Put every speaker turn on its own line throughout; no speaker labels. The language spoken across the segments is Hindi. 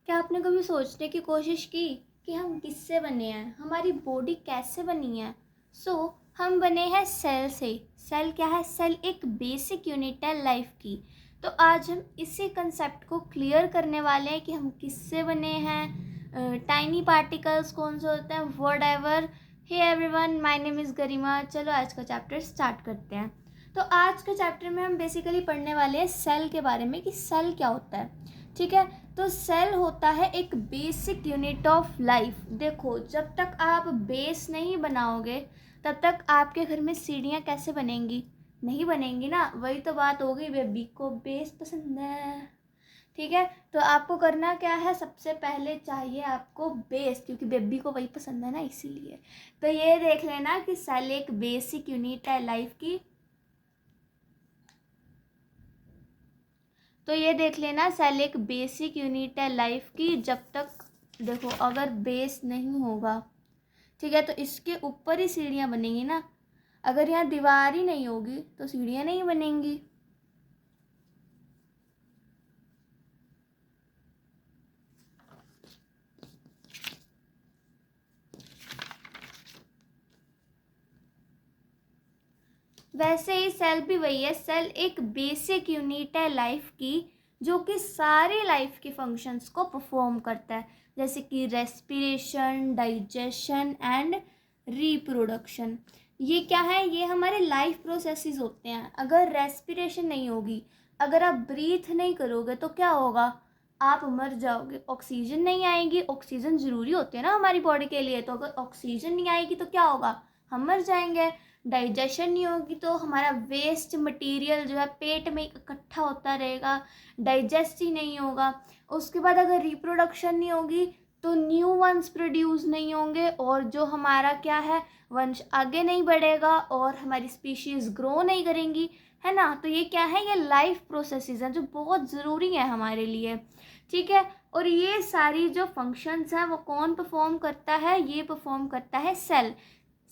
क्या आपने कभी सोचने की कोशिश की कि हम किससे बने हैं, हमारी बॉडी कैसे बनी है? हम बने हैं सेल से। सेल क्या है? सेल एक बेसिक यूनिट है लाइफ की। तो आज हम इसी कंसेप्ट को क्लियर करने वाले हैं कि हम किससे बने हैं, टाइनी पार्टिकल्स कौन से होते हैं, whatever. Hey everyone, my name is Garima. चलो आज का चैप्टर स्टार्ट करते हैं। तो आज के चैप्टर में हम बेसिकली पढ़ने वाले हैं सेल के बारे में कि सेल क्या होता है। ठीक है, तो सेल होता है एक बेसिक यूनिट ऑफ लाइफ। देखो, जब तक आप बेस नहीं बनाओगे तब तक आपके घर में सीढ़ियाँ कैसे बनेंगी? नहीं बनेंगी ना। वही तो बात हो गई, बेबी को बेस पसंद है। ठीक है, तो आपको करना क्या है? सबसे पहले चाहिए आपको बेस, क्योंकि बेबी को वही पसंद है ना, इसीलिए। तो ये देख लेना कि सेल एक बेसिक यूनिट है लाइफ की। तो ये देख लेना, सेल एक बेसिक यूनिट है लाइफ की। जब तक देखो, अगर बेस नहीं होगा, ठीक है, तो इसके ऊपर ही सीढ़ियाँ बनेंगी ना। अगर यहाँ दीवार ही नहीं होगी तो सीढ़ियाँ नहीं बनेंगी। वैसे ही सेल भी वही है। सेल एक बेसिक यूनिट है लाइफ की, जो कि सारी लाइफ के फंक्शंस को परफॉर्म करता है, जैसे कि रेस्पिरेशन, डाइजेशन एंड रिप्रोडक्शन। ये क्या है? ये हमारे लाइफ प्रोसेसेस होते हैं। अगर रेस्पिरेशन नहीं होगी, अगर आप ब्रीथ नहीं करोगे तो क्या होगा? आप मर जाओगे। ऑक्सीजन नहीं आएगी। ऑक्सीजन ज़रूरी होती है ना हमारी बॉडी के लिए, तो अगर ऑक्सीजन नहीं आएगी तो क्या होगा? हम मर जाएंगे। डाइजेशन नहीं होगी तो हमारा वेस्ट मटेरियल जो है पेट में इकट्ठा होता रहेगा, डाइजेस्ट ही नहीं होगा। उसके बाद अगर रिप्रोडक्शन नहीं होगी तो न्यू वंस प्रोड्यूस नहीं होंगे, और जो हमारा क्या है, वंश आगे नहीं बढ़ेगा और हमारी स्पीशीज़ ग्रो नहीं करेंगी, है ना। तो ये क्या है? ये लाइफ प्रोसेसेस हैं जो बहुत ज़रूरी है हमारे लिए। ठीक है, और ये सारी जो फंक्शंस हैं वो कौन परफॉर्म करता है? ये परफॉर्म करता है सेल।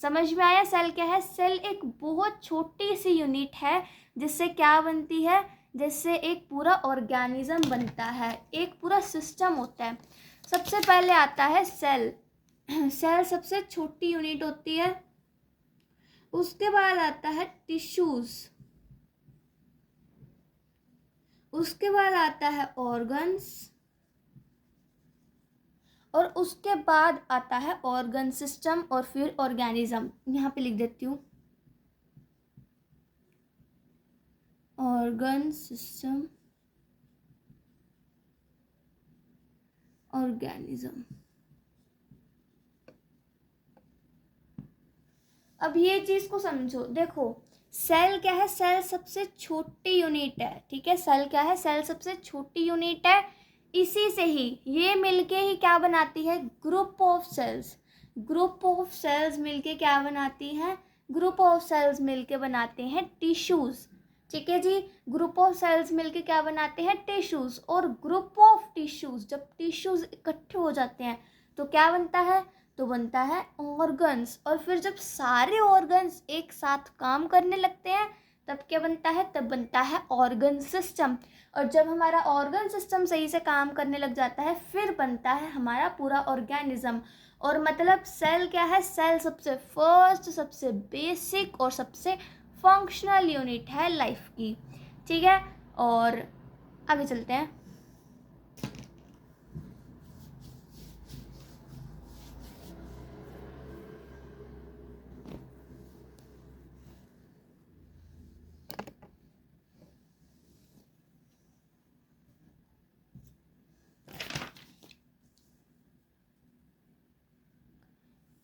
समझ में आया? सेल क्या है? सेल एक बहुत छोटी सी यूनिट है जिससे क्या बनती है, जिससे एक पूरा ऑर्गेनिज्म बनता है, एक पूरा सिस्टम होता है। सबसे पहले आता है सेल। सेल सबसे छोटी यूनिट होती है। उसके बाद आता है टिश्यूज। उसके बाद आता है ऑर्गन्स, और उसके बाद आता है ऑर्गन सिस्टम, और फिर ऑर्गेनिज्म। यहाँ पे लिख देती हूँ, ऑर्गन सिस्टम, ऑर्गेनिज्म। अब ये चीज़ को समझो। देखो, सेल क्या है? सेल सबसे छोटी यूनिट है। ठीक है, सेल क्या है? सेल सबसे छोटी यूनिट है। इसी से ही ये मिलके ही क्या बनाती है? Group of cells. Group of cells मिलके क्या बनाती हैं? ग्रुप ऑफ सेल्स मिलके बनाते हैं टिश्यूज। ठीक है जी, ग्रुप ऑफ सेल्स मिलके क्या बनाते हैं? टिश्यूज। और ग्रुप ऑफ टिश्यूज, जब टिश्यूज इकट्ठे हो जाते हैं तो क्या बनता है? तो बनता है ऑर्गन्स। और फिर जब सारे ऑर्गन्स एक साथ काम करने लगते हैं तब क्या बनता है? तब बनता है ऑर्गन सिस्टम। और जब हमारा ऑर्गन सिस्टम सही से काम करने लग जाता है फिर बनता है हमारा पूरा ऑर्गेनिज्म। और मतलब सेल क्या है? सेल सबसे फर्स्ट, सबसे बेसिक और सबसे फंक्शनल यूनिट है लाइफ की। ठीक है, और आगे चलते हैं।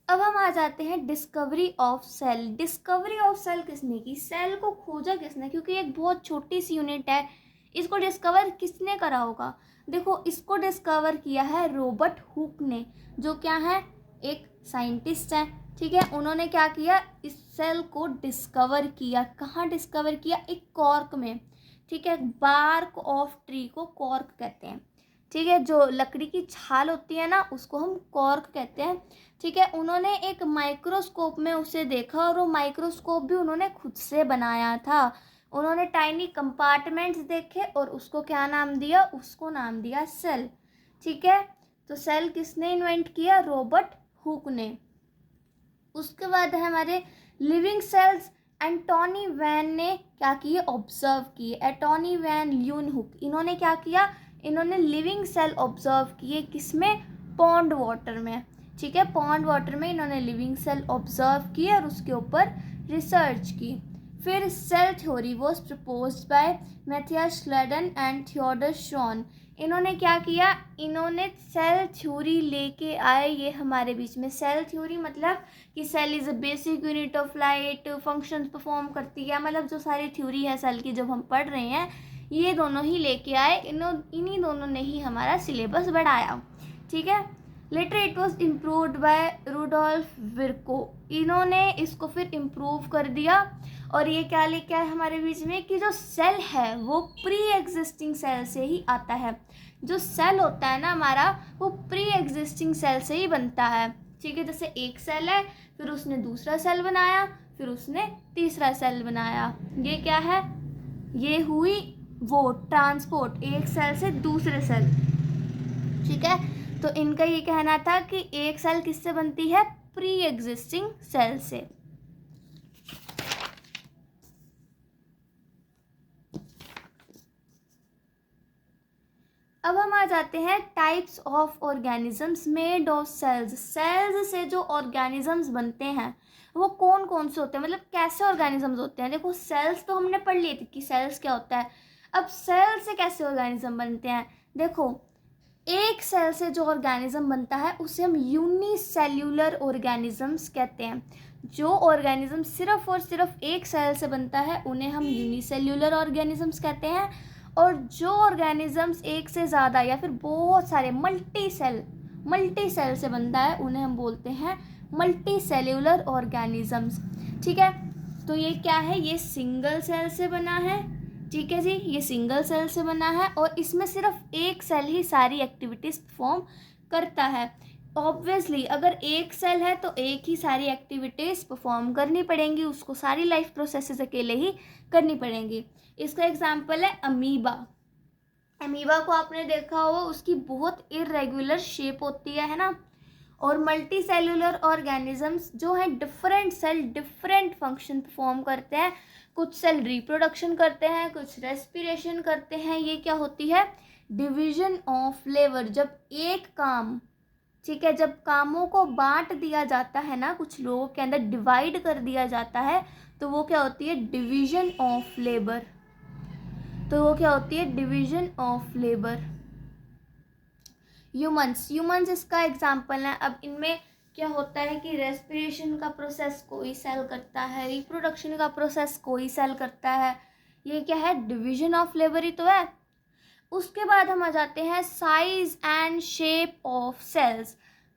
अब हम आ जाते हैं discovery of cell. Discovery of cell किसने की? सेल को खोजा किसने? क्योंकि एक बहुत छोटी सी यूनिट है, इसको डिस्कवर किसने करा होगा? देखो, इसको डिस्कवर किया है रॉबर्ट हुक ने, जो क्या है? एक साइंटिस्ट है। ठीक है, उन्होंने क्या किया? इस सेल को डिस्कवर किया। कहाँ डिस्कवर किया? एक कॉर्क में। ठीक है, बार्क ऑफ ट्री को कॉर्क कहते हैं। ठीक है, जो लकड़ी की छाल होती है ना, उसको हम कॉर्क कहते हैं। ठीक है, उन्होंने एक माइक्रोस्कोप में उसे देखा, और वो माइक्रोस्कोप भी उन्होंने खुद से बनाया था। उन्होंने टाइनी कंपार्टमेंट्स देखे और उसको क्या नाम दिया? उसको नाम दिया सेल। ठीक है, तो सेल किसने इन्वेंट किया? रॉबर्ट हुक ने। उसके बाद है हमारे लिविंग सेल्स। एंटोनी वैन ने क्या किए? ऑब्जर्व किए। एंटोनी वैन ल्यूनहुक, इन्होंने क्या किया? इन्होंने लिविंग सेल ऑब्जर्व किए। किसमें? पॉन्ड वाटर में। ठीक है, पॉन्ड वाटर में इन्होंने लिविंग सेल ऑब्जर्व किए और उसके ऊपर रिसर्च की। फिर cell theory was proposed by Matthias Schleiden and Theodor Schwann. इन्होंने क्या किया? इन्होंने सेल थ्योरी लेके आए ये हमारे बीच में। सेल थ्योरी मतलब कि cell is a basic unit of life, functions perform करती है, मतलब जो सारी थ्योरी है सेल की जब हम पढ़ रहे हैं, ये दोनों ही लेके आए। इन्हीं दोनों ने ही हमारा सिलेबस बढ़ाया। ठीक है, later it was improved by Rudolf Virchow. इन्होंने इसको फिर इम्प्रूव कर दिया और ये क्या लेके आए हमारे बीच में कि जो सेल है वो प्री एग्जिस्टिंग सेल से ही आता है। जो सेल होता है ना हमारा, वो प्री एग्जिस्टिंग सेल से ही बनता है। ठीक है, जैसे एक सेल है, फिर उसने दूसरा सेल बनाया, फिर उसने तीसरा सेल बनाया। ये क्या है? ये हुई वो ट्रांसपोर्ट एक सेल से दूसरे सेल। ठीक है, तो इनका ये कहना था कि एक सेल किससे बनती है? प्री एग्जिस्टिंग सेल से। अब हम आ जाते हैं types of organisms made of cells. Cells से जो ऑर्गेनिजम्स बनते हैं वो कौन कौन से होते हैं, मतलब कैसे ऑर्गेनिजम्स होते हैं। देखो, सेल्स तो हमने पढ़ लिए थे कि सेल्स क्या होता है। अब सेल से कैसे ऑर्गेनिज्म बनते हैं? देखो, एक सेल से जो ऑर्गेनिज्म बनता है उसे हम यूनिसेल्यूलर ऑर्गेनिजम्स कहते हैं। जो ऑर्गेनिज्म सिर्फ और सिर्फ एक सेल से बनता है उन्हें हम यूनिसेल्यूलर ऑर्गेनिजम्स कहते हैं। और जो ऑर्गेनिजम्स एक से ज़्यादा या फिर बहुत सारे मल्टी सेल से बनता है उन्हें हम बोलते हैं मल्टी सेल्यूलर ऑर्गेनिजम्स। ठीक है, तो ये क्या है? ये सिंगल सेल से बना है। ठीक है जी, ये सिंगल सेल से बना है और इसमें सिर्फ एक सेल ही सारी एक्टिविटीज़ परफॉर्म करता है। ऑब्वियसली अगर एक सेल है तो एक ही सारी एक्टिविटीज़ परफॉर्म करनी पड़ेंगी, उसको सारी लाइफ प्रोसेसेस अकेले ही करनी पड़ेंगी। इसका एग्जाम्पल है अमीबा। अमीबा को आपने देखा होगा, उसकी बहुत इरेगुलर शेप होती है ना। और मल्टी सेल्यूलर ऑर्गेनिजम्स जो हैं different cell different function perform करते हैं। कुछ सेल रिप्रोडक्शन करते हैं, कुछ रेस्पिरेशन करते हैं। ये क्या होती है? Division of labour. जब एक काम, ठीक है, जब कामों को बांट दिया जाता है ना, कुछ लोगों के अंदर डिवाइड कर दिया जाता है, तो वो क्या होती है? Division of labour. तो वो क्या होती है? Division of labour. ह्यूमंस इसका एग्जाम्पल है। अब इनमें क्या होता है कि रेस्पिरेशन का प्रोसेस कोई सेल करता है, रिप्रोडक्शन का प्रोसेस कोई सेल करता है। ये क्या है? डिवीजन ऑफ लेबर ही तो है। उसके बाद हम आ जाते हैं size and shape of cells.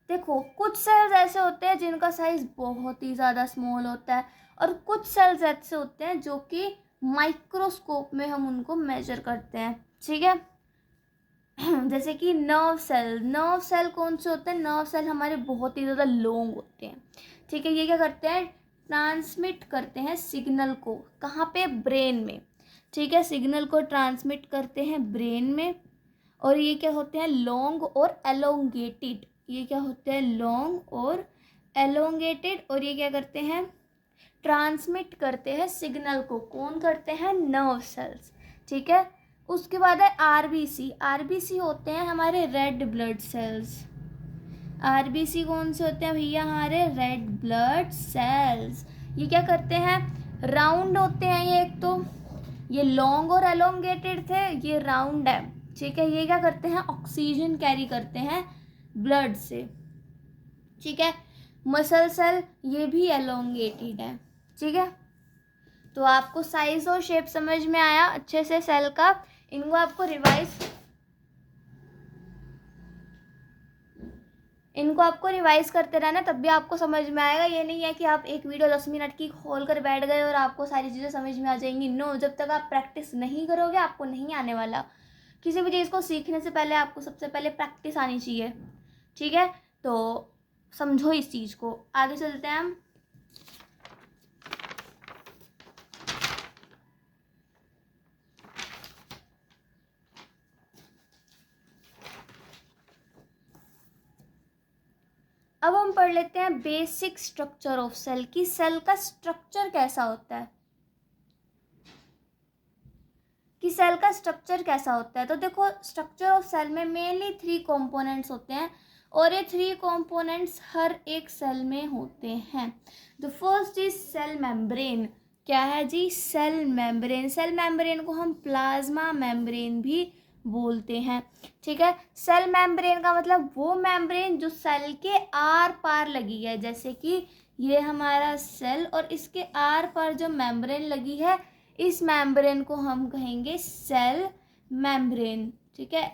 देखो, कुछ सेल्स ऐसे होते हैं जिनका साइज बहुत ही ज़्यादा स्मॉल होता है और कुछ सेल्स ऐसे होते हैं जो कि माइक्रोस्कोप में हम उनको मेजर करते हैं। ठीक है, जैसे कि नर्व सेल कौन से होते हैं? नर्व सेल हमारे बहुत ही ज़्यादा लॉन्ग होते हैं। ठीक है, ये क्या करते हैं? ट्रांसमिट करते हैं सिग्नल को। कहाँ पे? ब्रेन में। ठीक है, सिग्नल को ट्रांसमिट करते हैं ब्रेन में। और ये क्या होते हैं? लॉन्ग और एलोंगेटेड। ये क्या होते हैं? लॉन्ग और एलोंगेटेड। और ये क्या करते हैं? ट्रांसमिट करते हैं सिग्नल को। कौन करते हैं? Nerve cells. ठीक है, उसके बाद है आरबीसी। आरबीसी होते हैं हमारे रेड ब्लड सेल्स। आरबीसी कौन से होते हैं भैया? हमारे रेड ब्लड सेल्स। ये क्या करते हैं? राउंड होते हैं ये। एक तो ये लॉन्ग और एलोंगेटेड थे, ये राउंड है। ठीक है, ये क्या करते हैं? ऑक्सीजन कैरी करते हैं ब्लड से। ठीक है, मसल सेल ये भी एलोंगेटेड है। ठीक है, तो आपको साइज और शेप समझ में आया अच्छे से सेल का। इनको आपको रिवाइज करते रहना, तब भी आपको समझ में आएगा। ये नहीं है कि आप एक वीडियो 10 मिनट की खोल कर बैठ गए और आपको सारी चीज़ें समझ में आ जाएंगी। नो, जब तक आप प्रैक्टिस नहीं करोगे आपको नहीं आने वाला। किसी भी चीज़ को सीखने से पहले आपको सबसे पहले प्रैक्टिस आनी चाहिए। ठीक है, तो समझो इस चीज़ को। आगे चलते हैं हम। अब हम पढ़ लेते हैं बेसिक स्ट्रक्चर ऑफ सेल की सेल का स्ट्रक्चर कैसा होता है, कि सेल का स्ट्रक्चर कैसा होता है। तो देखो स्ट्रक्चर ऑफ सेल में मेनली 3 कंपोनेंट्स होते हैं और ये 3 कंपोनेंट्स हर एक सेल में होते हैं। The first is cell membrane. क्या है जी? Cell membrane. सेल मेम्ब्रेन को हम प्लाज्मा मेम्ब्रेन भी बोलते हैं, ठीक है। सेल मेम्ब्रेन का मतलब वो मेम्ब्रेन जो सेल के आर पार लगी है, जैसे कि ये हमारा सेल और इसके आर पार जो मेम्ब्रेन लगी है, इस मेम्ब्रेन को हम कहेंगे सेल मेम्ब्रेन, ठीक है।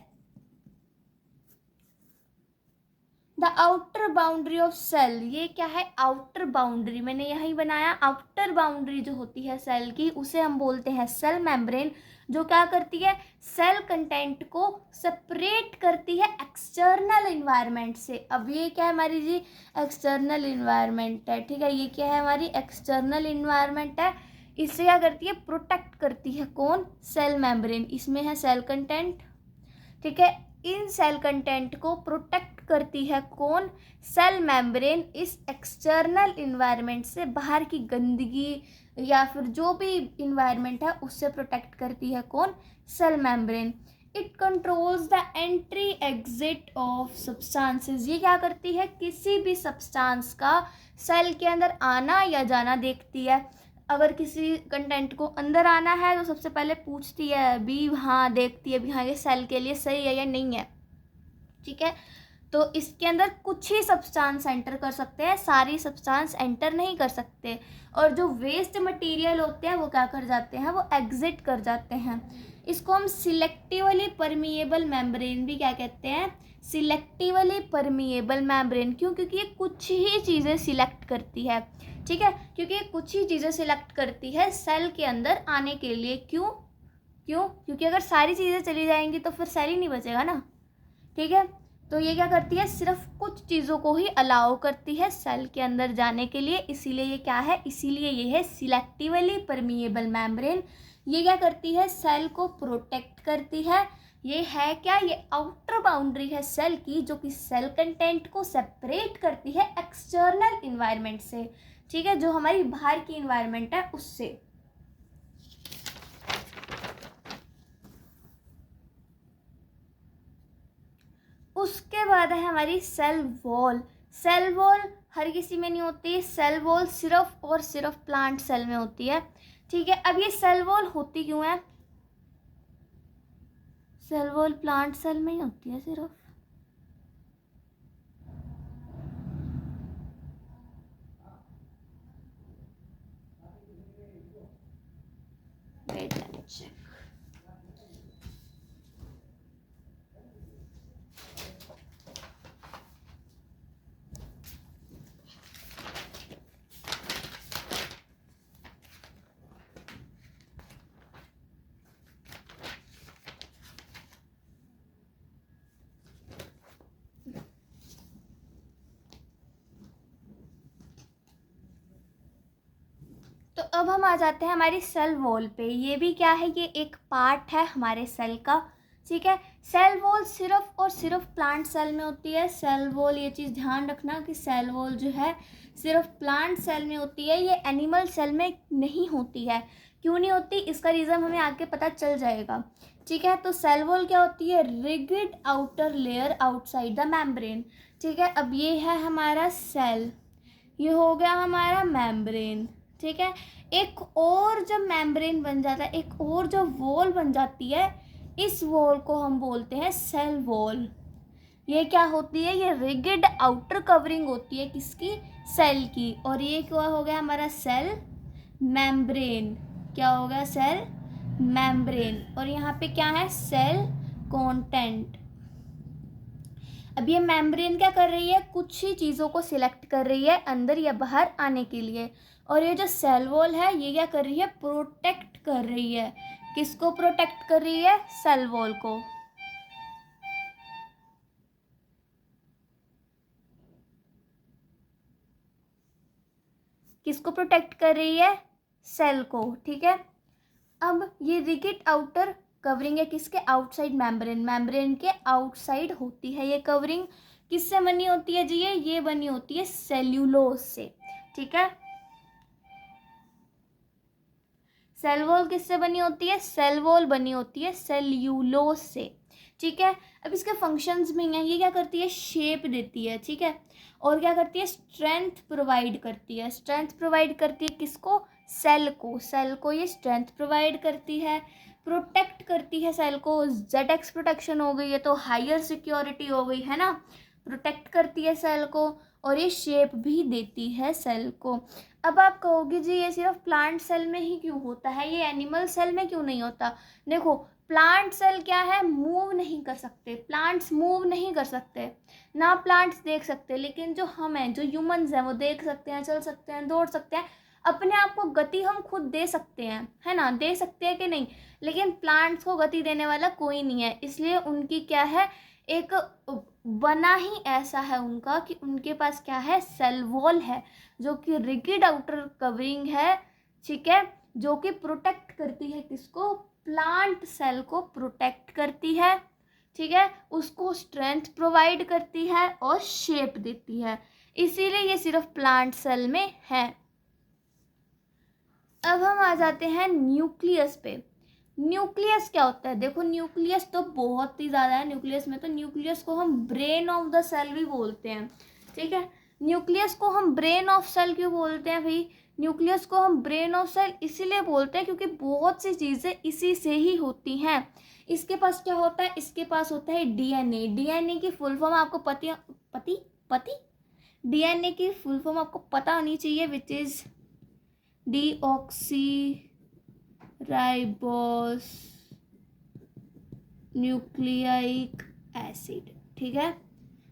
The outer boundary of cell, ये क्या है? आउटर बाउंड्री, मैंने यही बनाया। आउटर बाउंड्री जो होती है सेल की, उसे हम बोलते हैं सेल मेम्ब्रेन, जो क्या करती है? सेल कंटेंट को सेपरेट करती है एक्सटर्नल इन्वायरमेंट से। अब ये क्या है हमारी जी? एक्सटर्नल इन्वायरमेंट है, ठीक है। ये क्या है? हमारी एक्सटर्नल इन्वायरमेंट है। इससे क्या करती है? प्रोटेक्ट करती है। कौन? Cell membrane. इसमें है सेल कंटेंट, ठीक है। इन सेल कंटेंट को प्रोटेक्ट करती है कौन? Cell membrane. इस एक्सटर्नल इन्वायरमेंट से, बाहर की गंदगी या फिर जो भी इन्वायरमेंट है उससे प्रोटेक्ट करती है कौन? Cell membrane. It controls the entry exit of substances. ये क्या करती है? किसी भी सब्सटेंस का सेल के अंदर आना या जाना देखती है। अगर किसी कंटेंट को अंदर आना है तो सबसे पहले पूछती है अभी, हाँ देखती है भी, हाँ ये सेल के लिए सही है या नहीं है, ठीक है। तो इसके अंदर कुछ ही सब्सटेंस एंटर कर सकते हैं, सारी सब्सटेंस एंटर नहीं कर सकते। और जो वेस्ट मटेरियल होते हैं वो क्या कर जाते हैं? वो एग्जिट कर जाते हैं। इसको हम सिलेक्टिवली परमिएबल मेम्ब्रेन भी क्या कहते हैं? Selectively permeable membrane. क्यों? क्योंकि ये कुछ ही चीज़ें सिलेक्ट करती है, ठीक है। क्योंकि ये कुछ ही चीज़ें सिलेक्ट करती है सेल के अंदर आने के लिए। क्यों? क्योंकि अगर सारी चीज़ें चली जाएंगी तो फिर सेल ही नहीं बचेगा ना, ठीक है। तो ये क्या करती है? सिर्फ कुछ चीज़ों को ही अलाउ करती है सेल के अंदर जाने के लिए। इसीलिए ये क्या है? इसीलिए ये है सिलेक्टिवली परमिएबल मेम्ब्रेन। ये क्या करती है? सेल को प्रोटेक्ट करती है। ये है क्या? ये आउटर बाउंड्री है सेल की, जो कि सेल कंटेंट को सेपरेट करती है एक्सटर्नल इन्वायरमेंट से, ठीक है, जो हमारी बाहर की इन्वायरमेंट है उससे। उसके बाद है हमारी सेल वॉल। सेल वॉल हर किसी में नहीं होती। सेल वॉल सिर्फ और सिर्फ प्लांट सेल में होती है, ठीक है। अब ये सेल वॉल होती क्यों है? सेल वॉल प्लांट सेल में ही होती है सिर्फ। Wait and check. तो अब हम आ जाते हैं हमारी सेल वॉल पे। ये भी क्या है? ये एक पार्ट है हमारे सेल का, ठीक है। सेल वॉल सिर्फ और सिर्फ प्लांट सेल में होती है। सेल वॉल, ये चीज़ ध्यान रखना कि सेल वॉल जो है सिर्फ प्लांट सेल में होती है, ये एनिमल सेल में नहीं होती है। क्यों नहीं होती? इसका रीज़न हमें आगे पता चल जाएगा, ठीक है। तो सेल वॉल क्या होती है? Rigid outer layer outside the membrane, ठीक है। अब ये है हमारा सेल, ये हो गया हमारा मेम्ब्रेन, ठीक है। एक और जब मेम्ब्रेन बन जाता है, एक और जो वॉल बन जाती है, इस वॉल को हम बोलते हैं सेल वॉल। ये क्या होती है? ये रिगिड आउटर कवरिंग होती है किसकी? सेल की। और ये क्या हो गया हमारा? Cell membrane. क्या हो गया? Cell membrane. और यहाँ पे क्या है? Cell content. अब ये मेम्ब्रेन क्या कर रही है? कुछ ही चीज़ों को सिलेक्ट कर रही है अंदर या बाहर आने के लिए। और ये जो सेल वॉल है, ये क्या कर रही है? प्रोटेक्ट कर रही है। किसको प्रोटेक्ट कर रही है? सेल वॉल को। किसको प्रोटेक्ट कर रही है? सेल को, ठीक है। अब ये रिगिड आउटर कवरिंग है किसके? Outside membrane. मेम्ब्रेन के आउटसाइड होती है ये कवरिंग, किससे बनी होती है जी? ये बनी होती है सेल्यूलोज से, ठीक है। सेल वॉल किससे बनी होती है? सेल वॉल बनी होती है सेल्यूलोज से, ठीक है। अब इसके फंक्शंस में हैं, ये क्या करती है? शेप देती है, ठीक है। और क्या करती है? स्ट्रेंथ प्रोवाइड करती है। स्ट्रेंथ प्रोवाइड करती है किसको? सेल को। सेल को ये स्ट्रेंथ प्रोवाइड करती है। प्रोटेक्ट करती है सेल को, जेडेक्स प्रोटेक्शन हो गई है, तो हायर सिक्योरिटी हो गई है ना। प्रोटेक्ट करती है सेल को और ये शेप भी देती है सेल को। अब आप कहोगे जी ये सिर्फ प्लांट सेल में ही क्यों होता है, ये एनिमल सेल में क्यों नहीं होता? देखो, प्लांट सेल क्या है? मूव नहीं कर सकते, प्लांट्स मूव नहीं कर सकते ना, प्लांट्स देख सकते, लेकिन जो हम हैं, जो ह्यूमंस हैं, वो देख सकते हैं, चल सकते हैं, दौड़ सकते हैं, अपने आप को गति हम खुद दे सकते हैं, है ना, दे सकते हैं कि नहीं। लेकिन प्लांट्स को गति देने वाला कोई नहीं है, इसलिए उनकी क्या है, एक बना ही ऐसा है उनका कि उनके पास क्या है? सेल वॉल है, जो कि रिगिड आउटर कवरिंग है, ठीक है, जो कि प्रोटेक्ट करती है किसको? प्लांट सेल को प्रोटेक्ट करती है, ठीक है, उसको स्ट्रेंथ प्रोवाइड करती है और शेप देती है, इसीलिए ये सिर्फ प्लांट सेल में है। अब हम आ जाते हैं न्यूक्लियस पे। न्यूक्लियस क्या होता है? देखो, न्यूक्लियस तो बहुत ही ज़्यादा है, न्यूक्लियस में तो न्यूक्लियस को हम ब्रेन ऑफ द सेल भी बोलते हैं, ठीक है। न्यूक्लियस को हम ब्रेन ऑफ सेल क्यों बोलते हैं भाई? न्यूक्लियस को हम ब्रेन ऑफ सेल इसीलिए बोलते हैं क्योंकि बहुत सी चीज़ें इसी से ही होती हैं। इसके पास क्या होता है? इसके पास होता है डीएनए। डीएनए की फुल फॉर्म आपको पति डीएनए की फुल फॉर्म आपको पता होनी चाहिए, which is deoxyribose nucleic acid, ठीक है।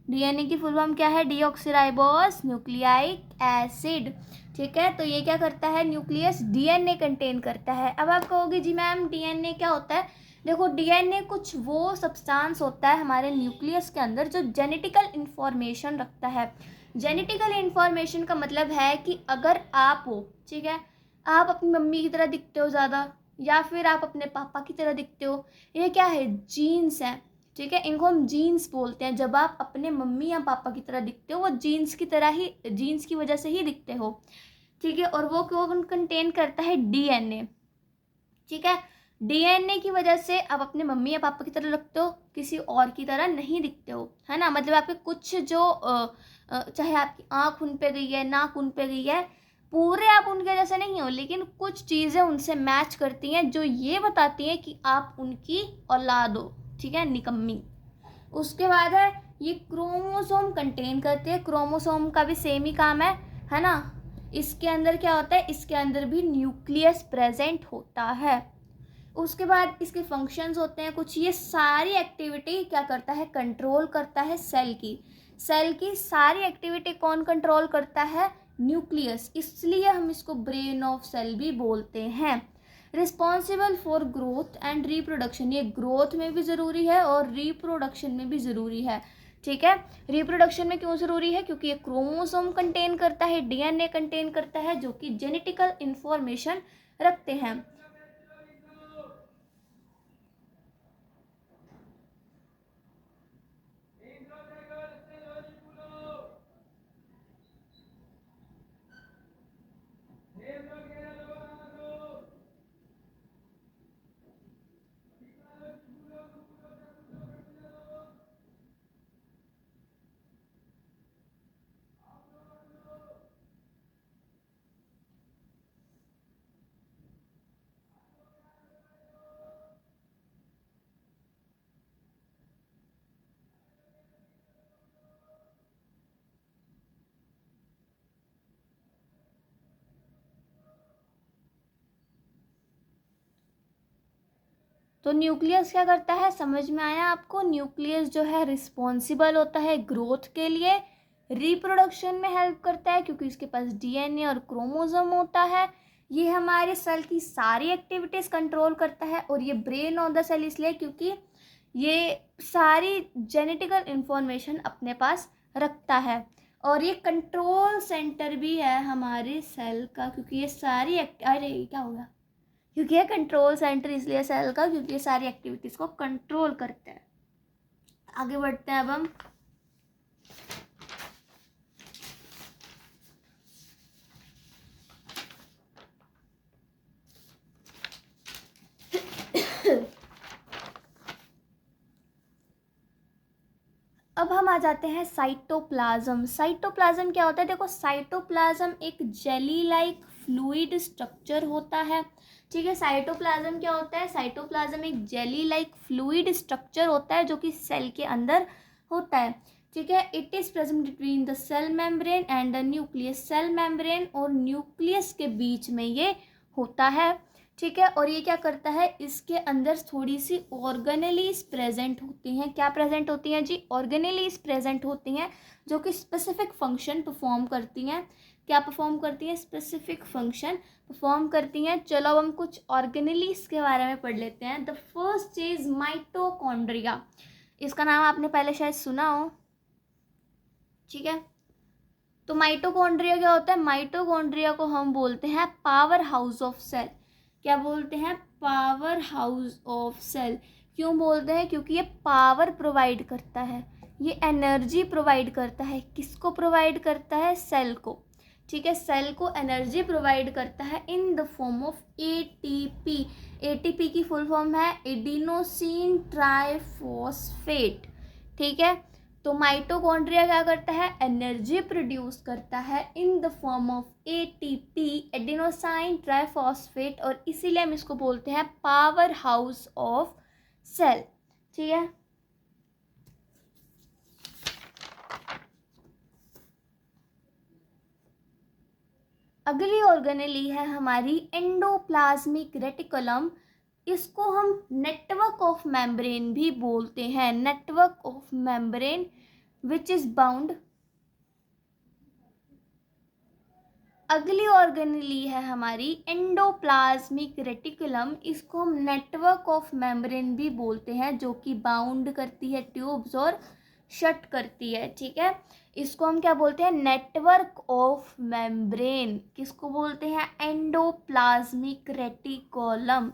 डीएनए की फुल फॉर्म क्या है? डीऑक्सीराइबोस न्यूक्लियाइक एसिड, ठीक है। तो ये क्या करता है? न्यूक्लियस डीएनए कंटेन करता है। अब आप कहोगे जी मैम डीएनए क्या होता है? देखो, डीएनए कुछ वो सब्सटेंस होता है हमारे न्यूक्लियस के अंदर जो जेनेटिकल इंफॉर्मेशन रखता है। जेनेटिकल इंफॉर्मेशन का मतलब है कि अगर आप हो, ठीक है, आप अपनी मम्मी की तरह दिखते हो ज़्यादा, या फिर आप अपने पापा की तरह दिखते हो, ये क्या है? जीन्स हैं, ठीक है, इनको हम जीन्स बोलते हैं। जब आप अपने मम्मी या पापा की तरह दिखते हो, वो जीन्स की तरह ही, जीन्स की वजह से ही दिखते हो, ठीक है। और वो क्यों कंटेन करता है? डीएनए, ठीक है। डीएनए की वजह से आप अपने मम्मी या पापा की तरह लगते हो, किसी और की तरह नहीं दिखते हो, है ना। मतलब आपके कुछ जो चाहे आपकी आँख उन पे गई है, नाक उन पे गई है, पूरे आप उनके जैसे नहीं हो, लेकिन कुछ चीज़ें उनसे मैच करती हैं जो ये बताती हैं कि आप उनकी औलाद हो, ठीक है, निकम्मी। उसके बाद है ये क्रोमोसोम कंटेन करते हैं। क्रोमोसोम का भी सेम ही काम है ना। इसके अंदर क्या होता है? इसके अंदर भी न्यूक्लियस प्रेजेंट होता है। उसके बाद इसके फंक्शंस होते हैं कुछ। ये सारी एक्टिविटी क्या करता है? कंट्रोल करता है सेल की। सेल की सारी एक्टिविटी कौन कंट्रोल करता है? न्यूक्लियस। इसलिए हम इसको ब्रेन ऑफ सेल भी बोलते हैं। Responsible for growth and reproduction, ये ग्रोथ में भी ज़रूरी है और रिप्रोडक्शन में भी ज़रूरी है, ठीक है। रिप्रोडक्शन में क्यों ज़रूरी है? क्योंकि ये क्रोमोसोम कंटेन करता है, डीएनए कंटेन करता है, जो कि जेनेटिकल इंफॉर्मेशन रखते हैं। तो न्यूक्लियस क्या करता है? समझ में आया आपको? न्यूक्लियस जो है रिस्पॉन्सिबल होता है ग्रोथ के लिए, रिप्रोडक्शन में हेल्प करता है क्योंकि इसके पास डीएनए और क्रोमोसोम होता है। ये हमारे सेल की सारी एक्टिविटीज़ कंट्रोल करता है। और ये ब्रेन ऑफ द सेल इसलिए क्योंकि ये सारी जेनेटिकल इंफॉर्मेशन अपने पास रखता है। और ये कंट्रोल सेंटर भी है हमारे सेल का, क्योंकि ये सारी अरे क्या हो गया? क्योंकि ये कंट्रोल सेंटर इसलिए सेल का क्योंकि ये सारी एक्टिविटीज़ को कंट्रोल करता है। आगे बढ़ते हैं अब हम। अब हम आ जाते हैं साइटोप्लाज्म। साइटोप्लाज्म क्या होता है? देखो, साइटोप्लाज्म एक जेली लाइक फ्लूइड स्ट्रक्चर होता है। ठीक है, साइटोप्लाज्म क्या होता है? साइटोप्लाज्म एक जेली लाइक फ्लूइड स्ट्रक्चर होता है जो कि सेल के अंदर होता है। ठीक है, it is present between the cell membrane and the nucleus. Cell membrane और न्यूक्लियस के बीच में ये होता है। ठीक है, और ये क्या करता है? इसके अंदर थोड़ी सी ऑर्गेनेलीज प्रेजेंट होती हैं। क्या प्रेजेंट होती हैं जी? ऑर्गेनेलीज प्रेजेंट होती हैं जो कि स्पेसिफिक फंक्शन परफॉर्म करती हैं। क्या परफॉर्म करती हैं? स्पेसिफिक फंक्शन परफॉर्म करती हैं। चलो अब हम कुछ ऑर्गेनेलीज के बारे में पढ़ लेते हैं। The first is mitochondria. इसका नाम आपने पहले शायद सुना हो। ठीक है, तो माइटोकॉन्ड्रिया क्या होता है? माइटोकॉन्ड्रिया को हम बोलते हैं पावर हाउस ऑफ सेल। क्या बोलते हैं? Power house of cell. क्यों बोलते हैं? क्योंकि ये पावर प्रोवाइड करता है, ये एनर्जी प्रोवाइड करता है। किसको प्रोवाइड करता है? सेल को। ठीक है, सेल को एनर्जी प्रोवाइड करता है in the form of ATP. ATP की फुल फॉर्म है एडिनोसिन ट्राइफॉस्फेट। ठीक है, तो माइटोकॉन्ड्रिया क्या करता है? एनर्जी प्रोड्यूस करता है in the form of ATP, adenosine triphosphate, और इसीलिए हम इसको बोलते हैं पावर हाउस ऑफ सेल। ठीक है, अगली ऑर्गेनेली है हमारी एंडोप्लाज्मिक रेटिकुलम। इसको हम नेटवर्क ऑफ मेम्ब्रेन भी बोलते हैं। Network of membrane which is bound. अगली ऑर्गेनेली है हमारी एंडोप्लाज्मिक रेटिकुलम। इसको हम नेटवर्क ऑफ मेम्ब्रेन भी बोलते हैं, जो कि बाउंड करती है ट्यूब्स और शट करती है। ठीक है, इसको हम क्या बोलते हैं? Network of membrane. किसको बोलते हैं? Endoplasmic reticulum.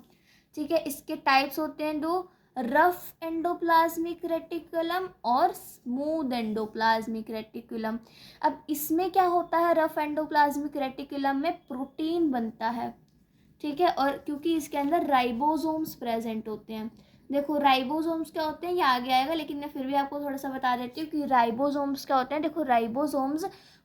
ठीक है, इसके टाइप्स होते हैं दो, रफ एंडोप्लाज्मिक रेटिकुलम और स्मूथ एंडोप्लाज्मिक रेटिकुलम। अब इसमें क्या होता है? रफ एंडोप्लाज्मिक रेटिकुलम में प्रोटीन बनता है। ठीक है, और क्योंकि इसके अंदर राइबोसोम्स प्रेजेंट होते हैं। देखो राइबोसोम्स क्या होते हैं, ये आगे आएगा, लेकिन मैं फिर भी आपको थोड़ा सा बता देती हूँ कि राइबोसोम्स क्या होते हैं। देखो, राइबोसोम्स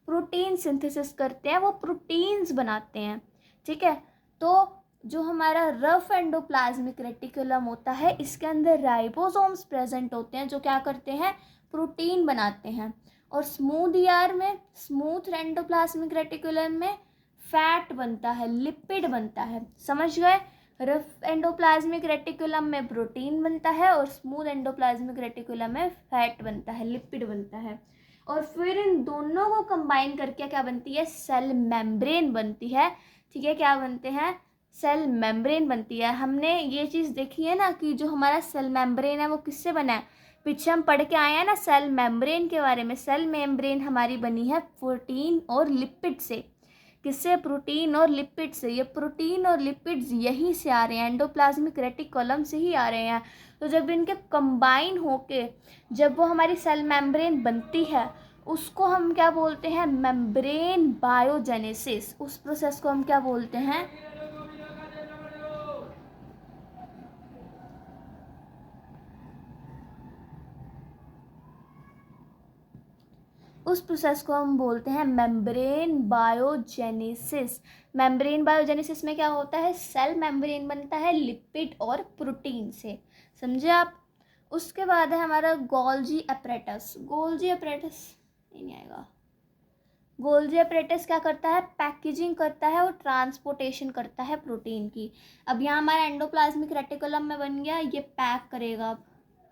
प्रोटीन सिंथेसिस करते हैं, वो प्रोटीन्स बनाते हैं। ठीक है, तो जो हमारा रफ एंडोप्लाज्मिक रेटिकुलम होता है, इसके अंदर राइबोसोम्स प्रेजेंट होते हैं जो क्या करते हैं? प्रोटीन बनाते हैं। और स्मूथ ईआर में, स्मूथ एंडोप्लाज्मिक रेटिकुलम में फैट बनता है, लिपिड बनता है। समझ गए? रफ एंडोप्लाज्मिक रेटिकुलम में प्रोटीन बनता है और स्मूथ एंडोप्लाज्मिक रेटिकुलम में फैट बनता है, लिपिड बनता है। और फिर इन दोनों को कंबाइन करके क्या बनती है? सेल मेम्ब्रेन बनती है। ठीक है, क्या बनते हैं? सेल मेम्ब्रेन बनती है। हमने ये चीज़ देखी है ना कि जो हमारा सेल मेम्ब्रेन है वो किससे बना है? पीछे हम पढ़ के आए हैं ना सेल मेम्ब्रेन के बारे में। सेल मेम्ब्रेन हमारी बनी है प्रोटीन और लिपिड से। किससे? प्रोटीन और लिपिड से। ये प्रोटीन और लिपिड्स यहीं से आ रहे हैं, एंडोप्लाज्मिक रेटिकुलम से ही आ रहे हैं। तो जब इनके कंबाइन होके जब वो हमारी सेल मेम्ब्रेन बनती है, उसको हम क्या बोलते हैं? Membrane biogenesis. उस प्रोसेस को हम क्या बोलते हैं? उस प्रोसेस को हम बोलते हैं मेम्ब्रेन बायोजेनेसिस। मेम्ब्रेन बायोजेनेसिस में क्या होता है? सेल मेम्ब्रेन बनता है लिपिड और प्रोटीन से। समझे आप? उसके बाद है हमारा गोल्जी एपरेटस। गोल्जी एपरेटस नहीं आएगा। गोल्जी एपरेटस क्या करता है? पैकेजिंग करता है और ट्रांसपोर्टेशन करता है प्रोटीन की। अब यहाँ हमारा एंडोप्लाज्मिक रेटिकुलम में बन गया, ये पैक करेगा अब।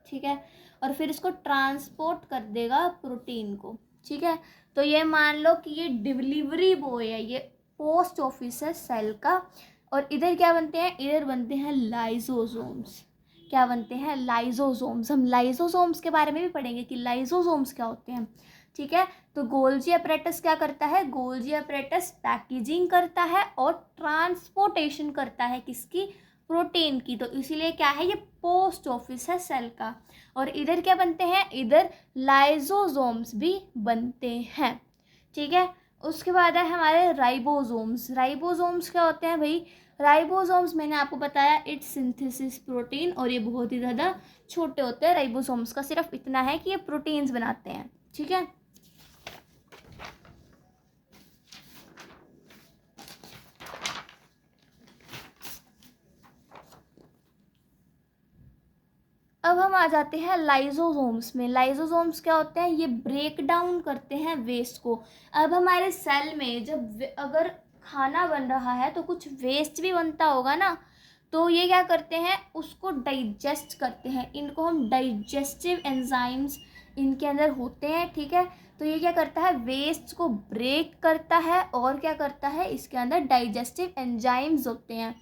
ठीक है, और फिर इसको ट्रांसपोर्ट कर देगा प्रोटीन को। ठीक है, तो ये मान लो कि ये डिलीवरी बॉय है, ये पोस्ट ऑफिस है सेल का। और इधर क्या बनते हैं? इधर बनते हैं लाइसोसोम्स। क्या बनते हैं? लाइसोसोम्स। हम लाइसोसोम्स के बारे में भी पढ़ेंगे कि लाइसोसोम्स क्या होते हैं। ठीक है, तो गोल्जी एपरेटस क्या करता है? गोल्जी एपरेटस पैकेजिंग करता है और ट्रांसपोर्टेशन करता है किसकी? प्रोटीन की। तो इसीलिए क्या है? ये पोस्ट ऑफिस है सेल का। और इधर क्या बनते हैं? इधर लाइसोसोम्स भी बनते हैं। ठीक है, उसके बाद है हमारे राइबोसोम्स। राइबोसोम्स क्या होते हैं भाई? राइबोसोम्स मैंने आपको बताया इट्स सिंथेसिस प्रोटीन, और ये बहुत ही ज़्यादा छोटे होते हैं। राइबोसोम्स का सिर्फ इतना है कि ये प्रोटीन्स बनाते हैं, ठीक है। अब हम आ जाते हैं लाइजोसोम्स में। लाइजोसोम्स क्या होते हैं? ये ब्रेक डाउन करते हैं वेस्ट को। अब हमारे सेल में जब अगर खाना बन रहा है तो कुछ वेस्ट भी बनता होगा ना, तो ये क्या करते हैं? उसको डाइजेस्ट करते हैं। इनको हम डाइजेस्टिव एंजाइम्स इनके अंदर होते हैं, ठीक है। तो ये क्या करता है? वेस्ट को ब्रेक करता है, और क्या करता है? इसके अंदर डाइजेस्टिव एंजाइम्स होते हैं।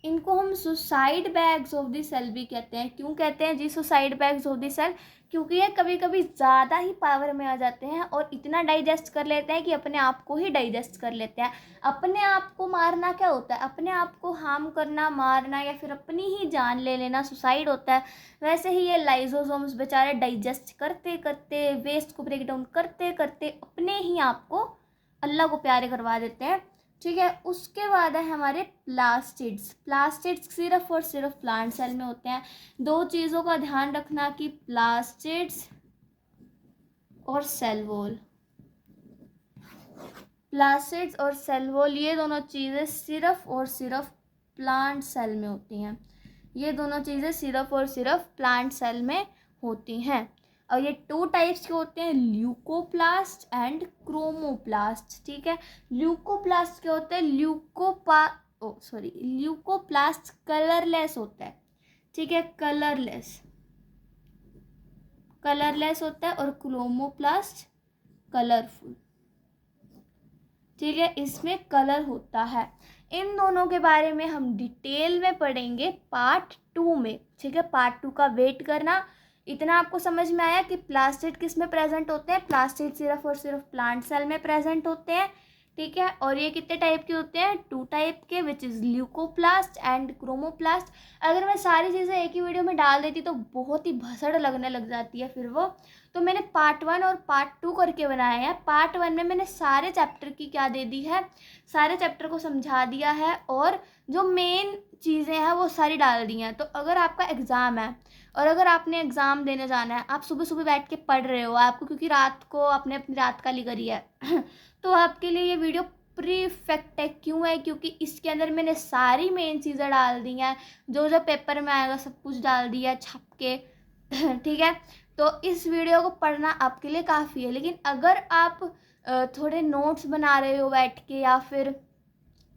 इनको हम suicide bags of the cell भी कहते हैं। क्यों कहते हैं जी suicide bags of the cell? क्योंकि ये कभी कभी ज़्यादा ही पावर में आ जाते हैं और इतना डाइजेस्ट कर लेते हैं कि अपने आप को ही डाइजेस्ट कर लेते हैं। अपने आप को मारना क्या होता है? अपने आप को हार्म करना, मारना, या फिर अपनी ही जान ले लेना सुसाइड होता है। वैसे ही ये लाइजोसोम्स बेचारे डाइजेस्ट करते करते, वेस्ट को ब्रेक डाउन करते करते अपने ही आप को अल्लाह को प्यारे करवा देते हैं, ठीक है। उसके बाद है हमारे प्लास्टिड्स। प्लास्टिड्स सिर्फ और सिर्फ प्लांट सेल में होते हैं। दो चीज़ों का ध्यान रखना कि प्लास्टिड्स और सेल वॉल, प्लास्टिड्स और सेल वॉल, ये दोनों चीज़ें सिर्फ और सिर्फ प्लांट सेल में होती हैं। ये दोनों चीज़ें सिर्फ और सिर्फ प्लांट सेल में होती हैं। और ये 2 टाइप्स के होते हैं, ल्यूकोप्लास्ट एंड क्रोमोप्लास्ट, ठीक है। ल्यूकोप्लास्ट क्या होता है? ल्यूकोप्लास्ट कलरलेस होता है, ठीक है, कलरलेस होता है, और क्रोमोप्लास्ट कलरफुल, ठीक है, इसमें कलर होता है। इन दोनों के बारे में हम डिटेल में पढ़ेंगे पार्ट 2 में, ठीक है। पार्ट 2 का वेट करना। इतना आपको समझ में आया कि प्लास्टिड किस में प्रेजेंट होते हैं? प्लास्टिड सिर्फ और सिर्फ प्लांट सेल में प्रेजेंट होते हैं, ठीक है। और ये कितने टाइप के होते हैं? 2 टाइप के, which is leucoplast and chromoplast. अगर मैं सारी चीज़ें एक ही वीडियो में डाल देती तो बहुत ही भसड़ लगने लग जाती है फिर वो। तो मैंने पार्ट 1 और पार्ट 2 करके बनाया है। पार्ट 1 में मैंने सारे चैप्टर की क्या दे दी है, सारे चैप्टर को समझा दिया है, और जो मेन चीज़ें हैं वो सारी डाल दी हैं। तो अगर आपका एग्ज़ाम है और अगर आपने एग्ज़ाम देने जाना है, आप सुबह सुबह बैठ के पढ़ रहे हो, आपको क्योंकि रात को आपने अपनी रात काली करी है तो आपके लिए ये वीडियो परफेक्ट है। क्यों है? क्योंकि इसके अंदर मैंने सारी मेन चीज़ें डाल दी हैं, जो जो पेपर में आएगा सब कुछ डाल दिया है छप के ठीक है। तो इस वीडियो को पढ़ना आपके लिए काफ़ी है। लेकिन अगर आप थोड़े नोट्स बना रहे हो बैठ के, या फिर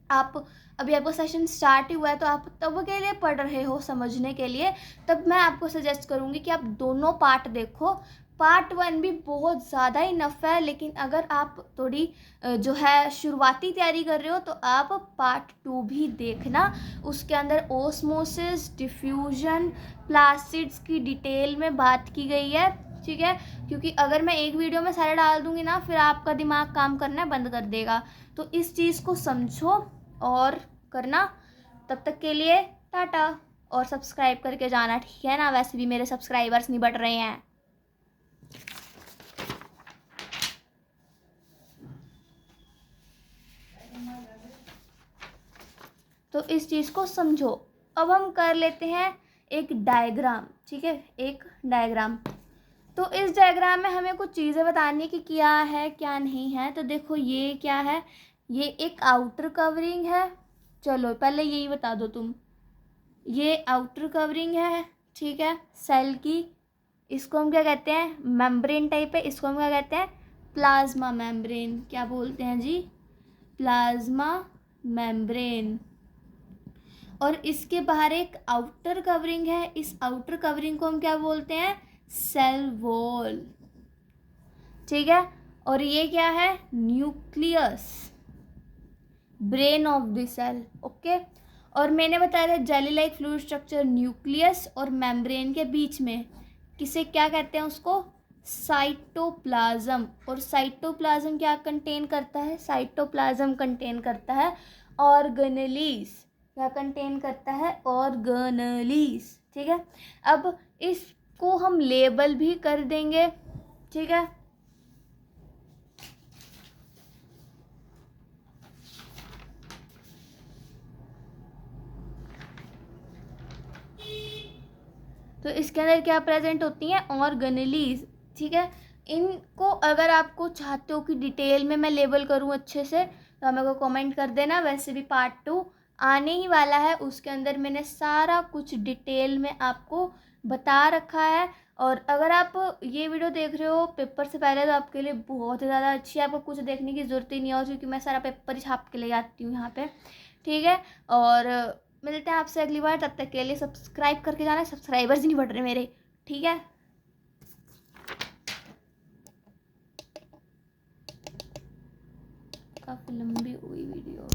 आप अभी आपका सेशन स्टार्ट ही हुआ है, तो आप तब के लिए पढ़ रहे हो समझने के लिए, तब मैं आपको सजेस्ट करूँगी कि आप दोनों पार्ट देखो। पार्ट 1 भी बहुत ज़्यादा इनफ है, लेकिन अगर आप थोड़ी जो है शुरुआती तैयारी कर रहे हो तो आप पार्ट 2 भी देखना। उसके अंदर ओस्मोसिस, डिफ्यूजन, प्लास्टिड्स की डिटेल में बात की गई है, ठीक है। क्योंकि अगर मैं एक वीडियो में सारे डाल दूँगी ना, फिर आपका दिमाग काम करना बंद कर देगा। तो इस चीज़ को समझो और करना। तब तक के लिए टाटा, और सब्सक्राइब करके जाना, ठीक है ना। वैसे भी मेरे सब्सक्राइबर्स नहीं बढ़ रहे हैं। तो इस चीज़ को समझो। अब हम कर लेते हैं एक डायग्राम, ठीक है, एक डायग्राम। तो इस डायग्राम में हमें कुछ चीज़ें बतानी है कि क्या है क्या नहीं है। तो देखो ये क्या है? ये एक आउटर कवरिंग है। चलो पहले यही बता दो तुम। ये आउटर कवरिंग है, ठीक है, सेल की। इसको हम क्या कहते हैं? मेम्ब्रेन टाइप है। इसको हम क्या कहते हैं? Plasma membrane. क्या बोलते हैं जी? Plasma membrane. और इसके बाहर एक आउटर कवरिंग है। इस आउटर कवरिंग को हम क्या बोलते हैं? सेल वॉल, ठीक है। और ये क्या है? Nucleus, brain of the cell, okay. और मैंने बताया था jelly like fluid structure nucleus और मेम्ब्रेन के बीच में, किसे क्या कहते हैं? उसको साइटोप्लाज्म। और साइटोप्लाज्म क्या कंटेन करता है? साइटोप्लाज्म कंटेन करता है ऑर्गेनेलीज। क्या कंटेन करता है? ऑर्गेनेलीज, ठीक है। अब इसको हम लेबल भी कर देंगे, ठीक है। तो इसके अंदर क्या प्रेजेंट होती हैं, ऑर्गेनेलीज। ठीक है, इनको अगर आपको चाहते हो कि डिटेल में मैं लेबल करूँ अच्छे से तो आप मेरे को कमेंट कर देना। वैसे भी पार्ट 2 आने ही वाला है, उसके अंदर मैंने सारा कुछ डिटेल में आपको बता रखा है। और अगर आप ये वीडियो देख रहे हो पेपर से पहले तो आपके लिए बहुत ही ज़्यादा अच्छी है, आपको कुछ देखने की ज़रूरत ही नहीं है क्योंकि मैं सारा पेपर ही छाप के ले आती हूँ यहाँ पे। ठीक है, और मिलते हैं आपसे अगली बार, तब तक के लिए सब्सक्राइब करके जाना, सब्सक्राइबर्स नहीं बढ़ रहे मेरे। ठीक है, काफ़ी लंबी हुई वीडियो।